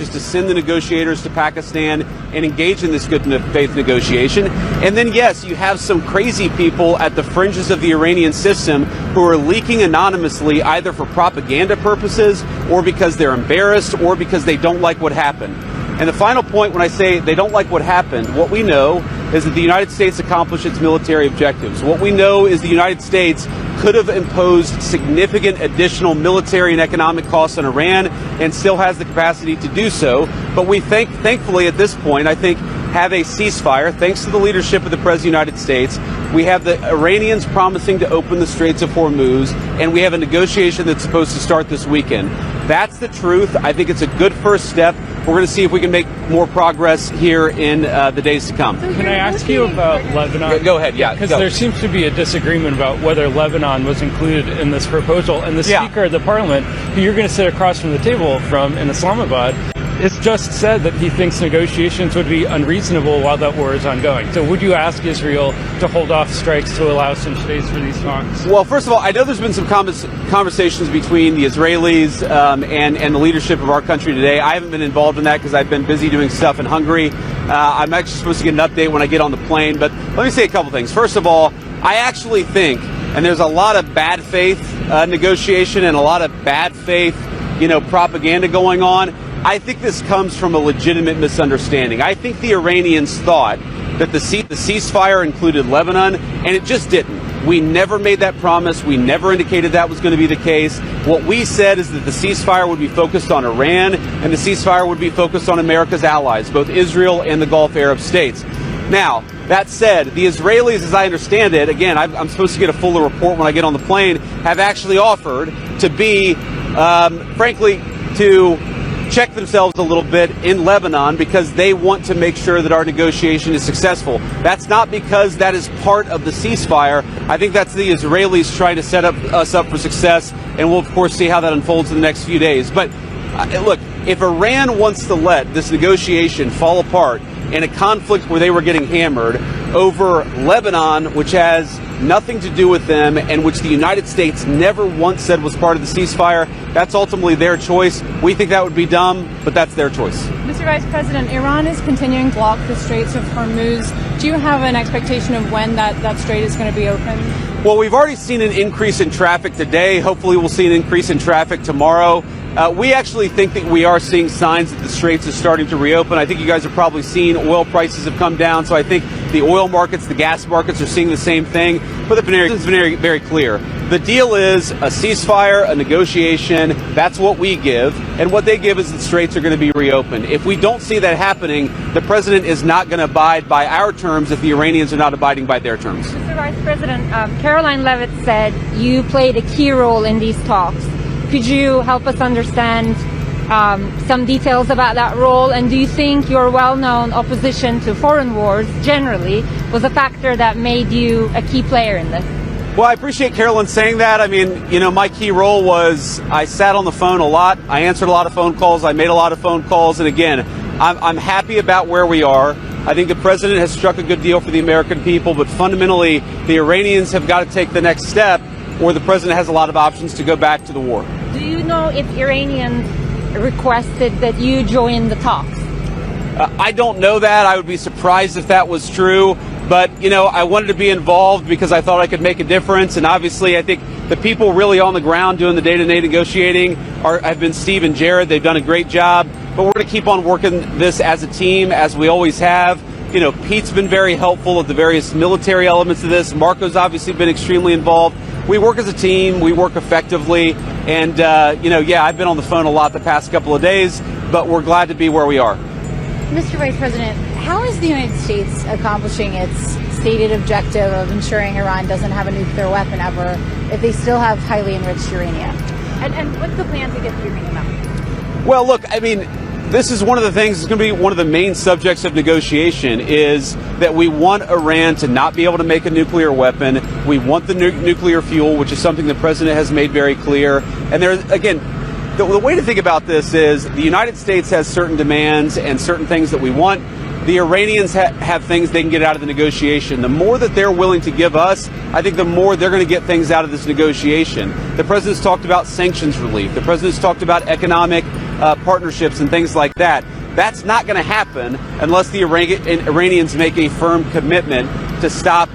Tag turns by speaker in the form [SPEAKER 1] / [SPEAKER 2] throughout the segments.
[SPEAKER 1] is to send the negotiators to Pakistan and engage in this good faith negotiation. And then, yes, you have some crazy people at the fringes of the Iranian system who are leaking anonymously, either for propaganda purposes or because they're embarrassed or because they don't like what happened. And the final point, when I say they don't like what happened, what we know is that the United States accomplished its military objectives. What we know is the United States could have imposed significant additional military and economic costs on Iran and still has the capacity to do so. But we thankfully at this point, I think, have a ceasefire, thanks to the leadership of the President of the United States. We have the Iranians promising to open the Straits of Hormuz, and we have a negotiation that's supposed to start this weekend. That's the truth. I think it's a good first step. We're going to see if we can make more progress here in the days to come.
[SPEAKER 2] Can I ask you about Lebanon?
[SPEAKER 1] Go ahead, yeah.
[SPEAKER 2] Because there seems to be a disagreement about whether Lebanon was included in this proposal. And the Speaker of the Parliament, who you're going to sit across from the table from in Islamabad, has just said that he thinks negotiations would be unreasonable while that war is ongoing. So would you ask Israel to hold off strikes to allow some space for these talks?
[SPEAKER 1] Well, first of all, I know there's been some conversations between the Israelis and the leadership of our country today. I haven't been involved in that because I've been busy doing stuff in Hungary. I'm actually supposed to get an update when I get on the plane. But let me say a couple things. First of all, I actually think, and there's a lot of bad faith negotiation and a lot of bad faith, propaganda going on. I think this comes from a legitimate misunderstanding. I think the Iranians thought that the ceasefire included Lebanon, and it just didn't. We never made that promise. We never indicated that was going to be the case. What we said is that the ceasefire would be focused on Iran, and the ceasefire would be focused on America's allies, both Israel and the Gulf Arab states. Now, that said, the Israelis, as I understand it, again, I'm supposed to get a fuller report when I get on the plane, have actually offered to be, frankly, to check themselves a little bit in Lebanon because they want to make sure that our negotiation is successful. That's not because that is part of the ceasefire. I think that's the Israelis trying to set us up for success, and we'll, of course, see how that unfolds in the next few days. But look, if Iran wants to let this negotiation fall apart in a conflict where they were getting hammered over Lebanon, which has nothing to do with them and which the United States never once said was part of the ceasefire, that's ultimately their choice. We think that would be dumb, but that's their choice.
[SPEAKER 3] Mr. Vice President, Iran is continuing to block the Straits of Hormuz. Do you have an expectation of when that strait is going to be open?
[SPEAKER 1] Well, we've already seen an increase in traffic today. Hopefully we'll see an increase in traffic tomorrow. We actually think that we are seeing signs that the Straits is starting to reopen. I think you guys have probably seen oil prices have come down, so I think the oil markets, the gas markets are seeing the same thing. But it's been very clear. The deal is a ceasefire, a negotiation. That's what we give. And what they give is the Straits are going to be reopened. If we don't see that happening, the president is not going to abide by our terms if the Iranians are not abiding by their terms.
[SPEAKER 4] Mr. Vice President, Caroline Levitt said you played a key role in these talks. Could you help us understand some details about that role? And do you think your well-known opposition to foreign wars generally was a factor that made you a key player in this?
[SPEAKER 1] Well, I appreciate Carolyn saying that. I mean, my key role was I sat on the phone a lot. I answered a lot of phone calls. I made a lot of phone calls. And again, I'm happy about where we are. I think the president has struck a good deal for the American people. But fundamentally, the Iranians have got to take the next step, or the president has a lot of options to go back to the war.
[SPEAKER 4] Do you know if Iranians requested that you join the talks?
[SPEAKER 1] I don't know that. I would be surprised if that was true. But, I wanted to be involved because I thought I could make a difference. And obviously, I think the people really on the ground doing the day-to-day negotiating have been Steve and Jared. They've done a great job. But we're going to keep on working this as a team, as we always have. Pete's been very helpful at the various military elements of this. Marco's obviously been extremely involved. We work as a team. We work effectively. And, I've been on the phone a lot the past couple of days, but we're glad to be where we are.
[SPEAKER 3] Mr. Vice President, how is the United States accomplishing its stated objective of ensuring Iran doesn't have a nuclear weapon ever if they still have highly enriched uranium? And what's the plan to get the uranium out?
[SPEAKER 1] Well, look, this is one of the things that's going to be one of the main subjects of negotiation is that we want Iran to not be able to make a nuclear weapon. We want the nuclear fuel, which is something the president has made very clear. And there's, again, the way to think about this is the United States has certain demands and certain things that we want. The Iranians have things they can get out of the negotiation. The more that they're willing to give us, I think the more they're going to get things out of this negotiation. The president's talked about sanctions relief. The president's talked about economic partnerships and things like that. That's not going to happen unless the Iranians make a firm commitment to stop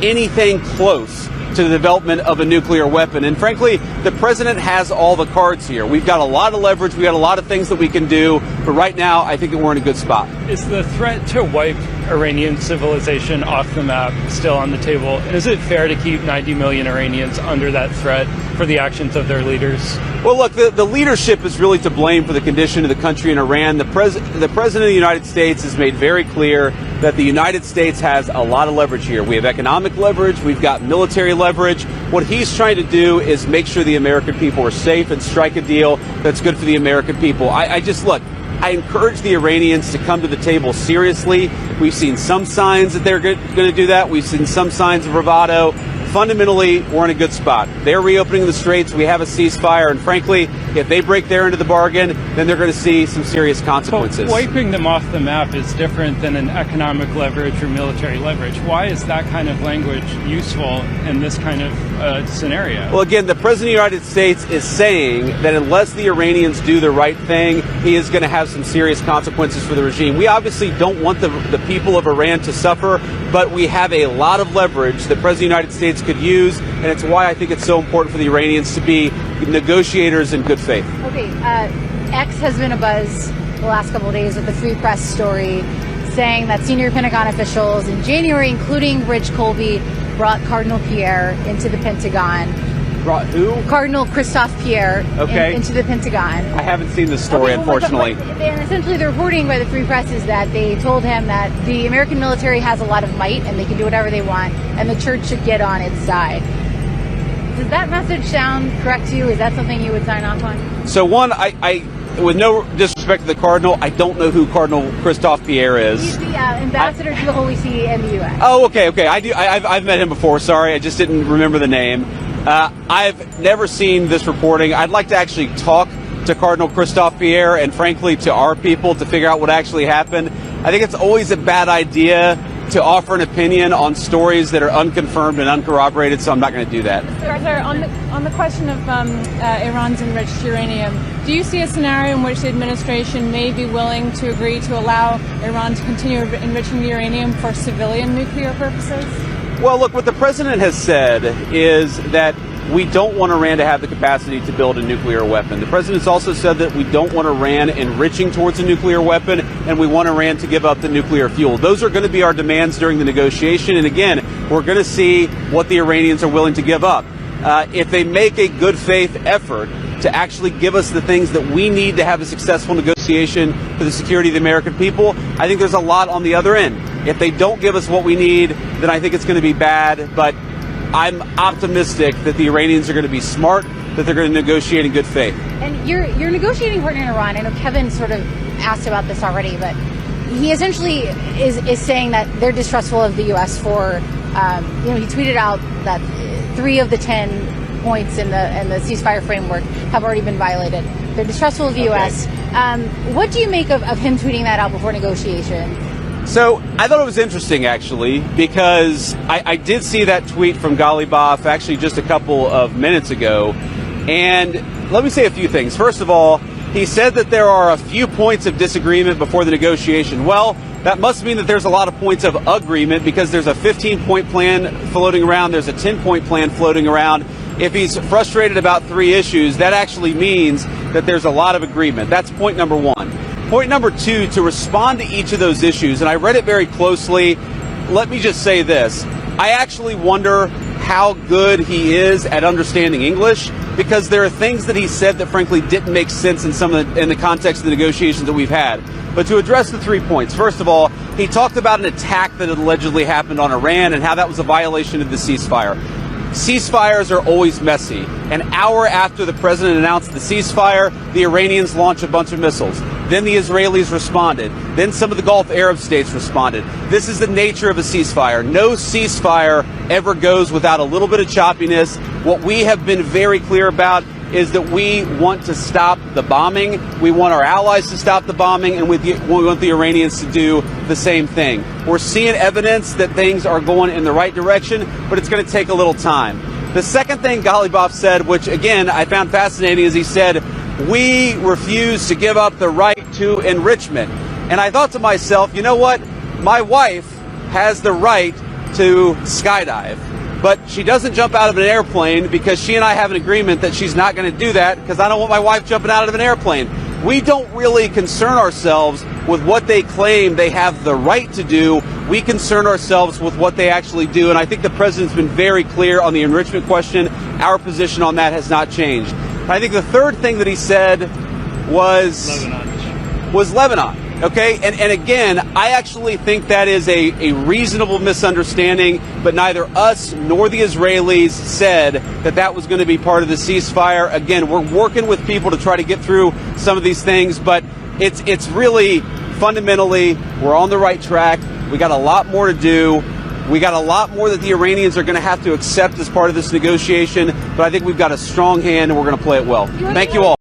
[SPEAKER 1] anything close to the development of a nuclear weapon. And frankly, the president has all the cards here. We've got a lot of leverage. We've got a lot of things that we can do. But right now, I think that we're in a good spot.
[SPEAKER 2] Is the threat to wipe Iranian civilization off the map still on the table? And is it fair to keep 90 million Iranians under that threat for the actions of their leaders?
[SPEAKER 1] Well, look, the leadership is really to blame for the condition of the country in Iran. The president of the United States has made very clear that the United States has a lot of leverage here. We have economic leverage. We've got military leverage. What he's trying to do is make sure the American people are safe and strike a deal that's good for the American people. I encourage the Iranians to come to the table seriously. We've seen some signs that they're going to do that. We've seen some signs of bravado. Fundamentally, we're in a good spot. They're reopening the straits. We have a ceasefire. And frankly, if they break their end of the bargain, then they're going to see some serious consequences.
[SPEAKER 2] But wiping them off the map is different than an economic leverage or military leverage. Why is that kind of language useful in this kind of scenario?
[SPEAKER 1] Well, again, the President of the United States is saying that unless the Iranians do the right thing, he is going to have some serious consequences for the regime. We obviously don't want the people of Iran to suffer, but we have a lot of leverage that the President of the United States could use, and it's why I think it's so important for the Iranians to be negotiators in good faith.
[SPEAKER 3] Okay, X has been abuzz the last couple of days with the Free Press story saying that senior Pentagon officials in January, including Rich Colby, brought Cardinal Pierre into the Pentagon.
[SPEAKER 1] Brought who?
[SPEAKER 3] Cardinal Christophe Pierre into the Pentagon.
[SPEAKER 1] I haven't seen this story, unfortunately.
[SPEAKER 3] And essentially the reporting by the Free Press is that they told him that the American military has a lot of might and they can do whatever they want, and the church should get on its side. Does that message sound correct to you? Is that something you would sign off on?
[SPEAKER 1] So one, I with no disrespect to the Cardinal, I don't know who Cardinal Christophe Pierre is.
[SPEAKER 3] He's the ambassador to the Holy See and the U.S.
[SPEAKER 1] Oh, okay. I do. I've met him before. Sorry, I just didn't remember the name. I've never seen this reporting. I'd like to actually talk to Cardinal Christophe Pierre and, frankly, to our people to figure out what actually happened. I think it's always a bad idea to offer an opinion on stories that are unconfirmed and uncorroborated, so I'm not going to do that.
[SPEAKER 5] Sir, on the question of Iran's enriched uranium, do you see a scenario in which the administration may be willing to agree to allow Iran to continue enriching the uranium for civilian nuclear purposes?
[SPEAKER 1] Well, look, what the president has said is that we don't want Iran to have the capacity to build a nuclear weapon. The president's also said that we don't want Iran enriching towards a nuclear weapon, and we want Iran to give up the nuclear fuel. Those are going to be our demands during the negotiation. And again, we're going to see what the Iranians are willing to give up. If they make a good faith effort to actually give us the things that we need to have a successful negotiation for the security of the American people, I think there's a lot on the other end. If they don't give us what we need, then I think it's going to be bad. But I'm optimistic that the Iranians are going to be smart, that they're going to negotiate in good faith. And
[SPEAKER 3] your negotiating partner in Iran, I know Kevin sort of asked about this already, but he essentially is saying that they're distrustful of the U.S. for, he tweeted out that 3 of the 10 points in the ceasefire framework have already been violated. They're distrustful of the U.S. What do you make of him tweeting that out before negotiation?
[SPEAKER 1] So I thought it was interesting, actually, because I did see that tweet from Ghalibaf actually just a couple of minutes ago. And let me say a few things. First of all, he said that there are a few points of disagreement before the negotiation. Well, that must mean that there's a lot of points of agreement, because there's a 15-point plan floating around. There's a 10-point plan floating around. If he's frustrated about 3 issues, that actually means that there's a lot of agreement. That's point number 1. Point number 2, to respond to each of those issues, and I read it very closely, let me just say this. I actually wonder how good he is at understanding English, because there are things that he said that frankly didn't make sense in the context of the negotiations that we've had. But to address the 3 points, first of all, he talked about an attack that had allegedly happened on Iran and how that was a violation of the ceasefire. Ceasefires are always messy. An hour after the president announced the ceasefire, the Iranians launched a bunch of missiles. Then the Israelis responded. Then some of the Gulf Arab states responded. This is the nature of a ceasefire. No ceasefire ever goes without a little bit of choppiness. What we have been very clear about is that we want to stop the bombing. We want our allies to stop the bombing, and we want the Iranians to do the same thing. We're seeing evidence that things are going in the right direction, but it's going to take a little time. The second thing Ghalibaf said, which again I found fascinating, is he said, we refuse to give up the right to enrichment. And I thought to myself, you know what? My wife has the right to skydive, but she doesn't jump out of an airplane because she and I have an agreement that she's not going to do that because I don't want my wife jumping out of an airplane. We don't really concern ourselves with what they claim they have the right to do. We concern ourselves with what they actually do. And I think the president's been very clear on the enrichment question. Our position on that has not changed. I think the third thing that he said was Lebanon. Okay, and again, I actually think that is a reasonable misunderstanding, but neither us nor the Israelis said that that was going to be part of the ceasefire. Again, we're working with people to try to get through some of these things, but it's really fundamentally, we're on the right track. We got a lot more to do. We got a lot more that the Iranians are going to have to accept as part of this negotiation, but I think we've got a strong hand and we're going to play it well. Thank you all.